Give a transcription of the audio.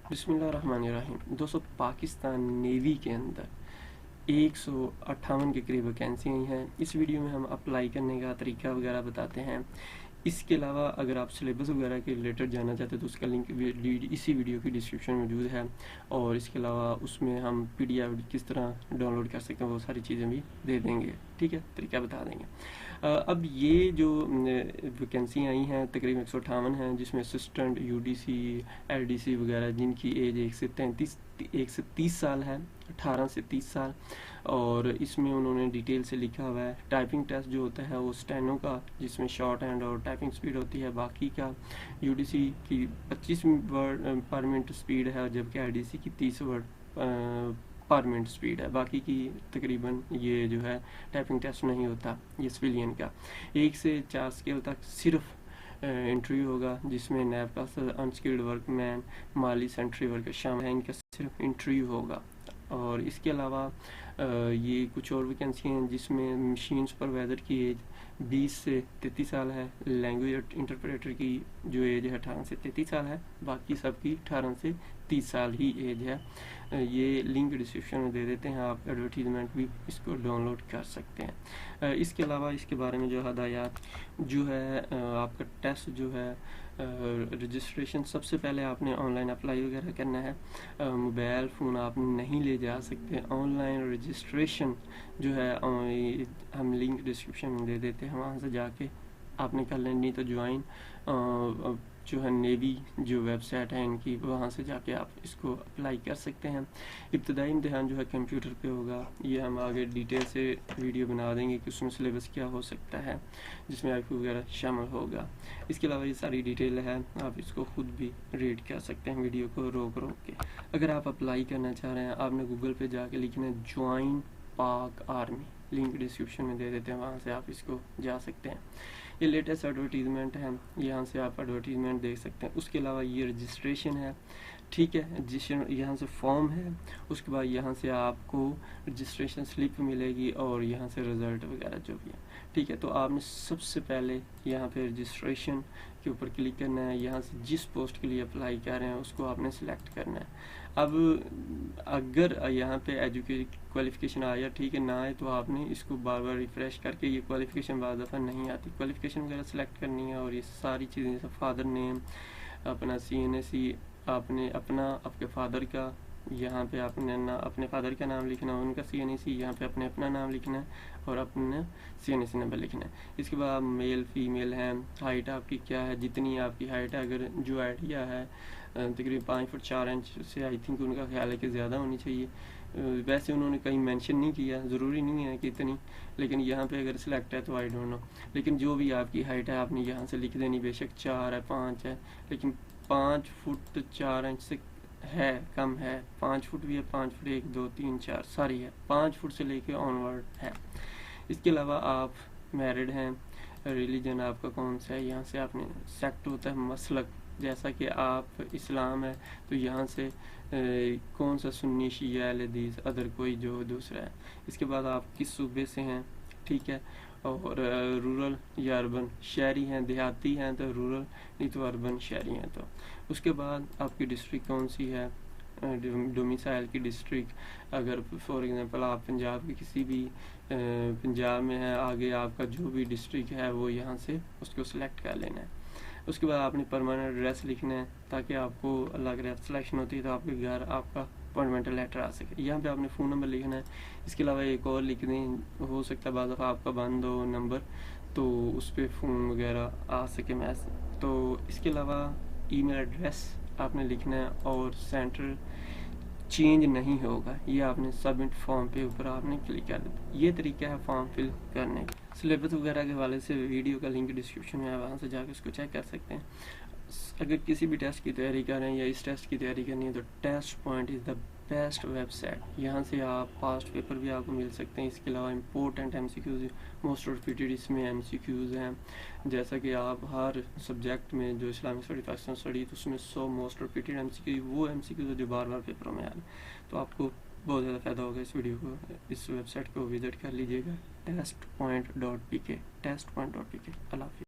बिस्मिल्लाहिर्रहमानिर्रहीम। दोस्तों, पाकिस्तान नेवी के अंदर 158 के करीब वैकेंसी आई हैं। इस वीडियो में हम अप्लाई करने का तरीका वगैरह बताते हैं। इसके अलावा अगर आप सिलेबस वगैरह के रिलेटेड जानना चाहते हैं तो उसका लिंक इसी वीडियो की डिस्क्रिप्शन में मौजूद है। और इसके अलावा उसमें हम PDF किस तरह डाउनलोड कर सकते हैं वो सारी चीज़ें भी दे देंगे। ठीक है, तरीका बता देंगे। अब ये जो वैकेंसी आई हैं तकरीबन 158 हैं, जिसमें असिस्टेंट UDC LDC वगैरह जिनकी एज 1 से 30 साल है, 18 से 30 साल। और इसमें उन्होंने डिटेल से लिखा हुआ है टाइपिंग टेस्ट जो होता है वो स्टेनो का, जिसमें शॉर्ट हैंड और टाइपिंग स्पीड होती है। बाकी का UDC की 25 वर्ड पर मिनट स्पीड है, जबकि LDC की 30 वर्ड पर मिनट स्पीड है। बाकी की तकरीबन ये जो है टाइपिंग टेस्ट नहीं होता ये सिविलियन का। 1 से 4 स्केल तक सिर्फ इंटरव्यू होगा, जिसमें नैब का अनस्किल्ड वर्कमैन, माली सेंट्री वर्कर शामिल है। इनका सिर्फ इंटरव्यू होगा। और इसके अलावा ये कुछ और वैकेंसी हैं जिसमें मशीन सुपरवाइज़र की एज 20 से 33 साल है। लैंग्वेज इंटरप्रेटर की जो एज है 18 से 33 साल है। बाकी सबकी 18 से 30 साल ही एज है। ये लिंक डिस्क्रिप्शन में दे देते हैं, आप एडवर्टीजमेंट भी इसको डाउनलोड कर सकते हैं। इसके अलावा इसके बारे में जो हदायत जो है, आपका टेस्ट जो है रजिस्ट्रेशन, सबसे पहले आपने ऑनलाइन अप्लाई वगैरह करना है। मोबाइल फ़ोन आप नहीं ले जा सकते। ऑनलाइन रजिस्ट्रेशन जो है हम लिंक डिस्क्रिप्शन में दे देते हैं, वहाँ से जाके आपने कर लेनी। तो ज्वाइन जो है नेवी जो वेबसाइट है इनकी, वहाँ से जाके आप इसको अप्लाई कर सकते हैं। इब्तदाई इम्तिहान जो है कंप्यूटर पे होगा। ये हम आगे डिटेल से वीडियो बना देंगे कि उसमें सिलेबस क्या हो सकता है, जिसमें IQ वगैरह शामिल होगा। इसके अलावा ये सारी डिटेल है, आप इसको खुद भी रीड कर सकते हैं वीडियो को रोक के। अगर आप अप्लाई करना चाह रहे हैं, आपने गूगल पे जाके लिखना है ज्वाइन पाक आर्मी, लिंक डिस्क्रिप्शन में दे देते हैं, वहाँ से आप इसको जा सकते हैं। ये लेटेस्ट एडवर्टीजमेंट है, यहाँ से आप एडवर्टीजमेंट देख सकते हैं। उसके अलावा ये रजिस्ट्रेशन है, ठीक है। रजिस्ट्रेशन यहाँ से फॉर्म है, उसके बाद यहाँ से आपको रजिस्ट्रेशन स्लिप मिलेगी और यहाँ से रिज़ल्ट वगैरह जो भी है, ठीक है। तो आपने सबसे पहले यहाँ पे रजिस्ट्रेशन के ऊपर क्लिक करना है। यहाँ से जिस पोस्ट के लिए अप्लाई कर रहे हैं उसको आपने सिलेक्ट करना है। अब अगर यहाँ पे एजुकेशन क्वालिफ़िकेशन आया, ठीक है, ना आए तो आपने इसको बार बार रिफ़्रेश करके, ये क्वालिफ़िकेशन बाद दफ़ा नहीं आती, क्वालिफ़िकेशन वगैरह सेलेक्ट करनी है। और ये सारी चीज़ें जैसे फादर नेम, अपना CNSE, आपने अपना आपके फादर का, यहाँ पे आपने अपने फादर का नाम लिखना है, उनका CNSE, यहाँ पे अपने अपना नाम लिखना है और अपना CNSE नंबर लिखना है। इसके बाद आप मेल फीमेल हैं, हाइट आपकी क्या है, जितनी आपकी हाइट है, अगर जो आइडिया है तकरीबन 5 फुट 4 इंच से, आई थिंक उनका ख्याल है कि ज़्यादा होनी चाहिए। वैसे उन्होंने कहीं मेंशन नहीं किया, ज़रूरी नहीं है कि इतनी, लेकिन यहाँ पे अगर सिलेक्ट है तो आई डोंट नो। लेकिन जो भी आपकी हाइट है आपने यहाँ से लिख देनी, बेशक 4 है 5 है, लेकिन 5 फुट 4 इंच से है कम है। 5 फुट भी है, 5 फुट 1 2 3 4 सारी है, 5 फुट से लेके ऑनवर्ड है। इसके अलावा आप मैरिड हैं, रिलीजन आपका कौन सा है, यहाँ से आपने सेक्ट होता है मसलक, जैसा कि आप इस्लाम है तो यहाँ से कौन सा सुन्नी शिया हदीस अदर कोई जो दूसरा है। इसके बाद आप किस सूबे से हैं, ठीक है। और रूरल या अर्बन, शहरी हैं देहाती हैं तो रूरल, नहीं तो अर्बन शहरी हैं तो। उसके बाद आपकी डिस्ट्रिक्ट कौन सी है, डोमिसाइल की डिस्ट्रिक्ट, अगर फॉर एग्जांपल आप पंजाब के किसी भी पंजाब में है, आगे आपका जो भी डिस्ट्रिक्ट है वो यहाँ से उसको सिलेक्ट कर लेना है। उसके बाद आपने परमानेंट एड्रेस लिखना है, ताकि आपको अल्लाह करे सिलेक्शन होती है तो आपके घर आपका अपॉइंटमेंट लेटर आ सके। यहाँ पे आपने फ़ोन नंबर लिखना है। इसके अलावा एक और लिख दें, हो सकता है बाद दफ़ा आपका बंद हो नंबर तो उस पर फ़ोन वगैरह आ सके मैसेज। तो इसके अलावा ईमेल एड्रेस आपने लिखना है और सेंटर चेंज नहीं होगा, ये आपने सबमिट फॉर्म पे ऊपर आपने क्लिक कर देना। ये तरीका है फॉर्म फिल करने का। सिलेबस वगैरह के हवाले से वीडियो का लिंक डिस्क्रिप्शन में है, वहाँ से जाकर उसको चेक कर सकते हैं। अगर किसी भी टेस्ट की तैयारी कर रहे हैं या इस टेस्ट की तैयारी करनी है तो test point is the best website. यहाँ से आप पास्ट पेपर भी आपको मिल सकते हैं। इसके अलावा इम्पोर्टेंट MCQs, मोस्ट रिपीटेड इसमें MCQs हैं। जैसा कि आप हर सब्जेक्ट में जो इस्लामिक स्टडी पाकिस्तान स्टडी, तो उसमें 100 मोस्ट रिपीटेड MCQ, वो MCQs जो बार बार पेपरों में आ रहे हैं, तो आपको बहुत ज़्यादा फ़ायदा होगा। इस वीडियो को, इस वेबसाइट को विज़िट कर लीजिएगा, testpoint.pk। अल्लाह हाफ़िज़।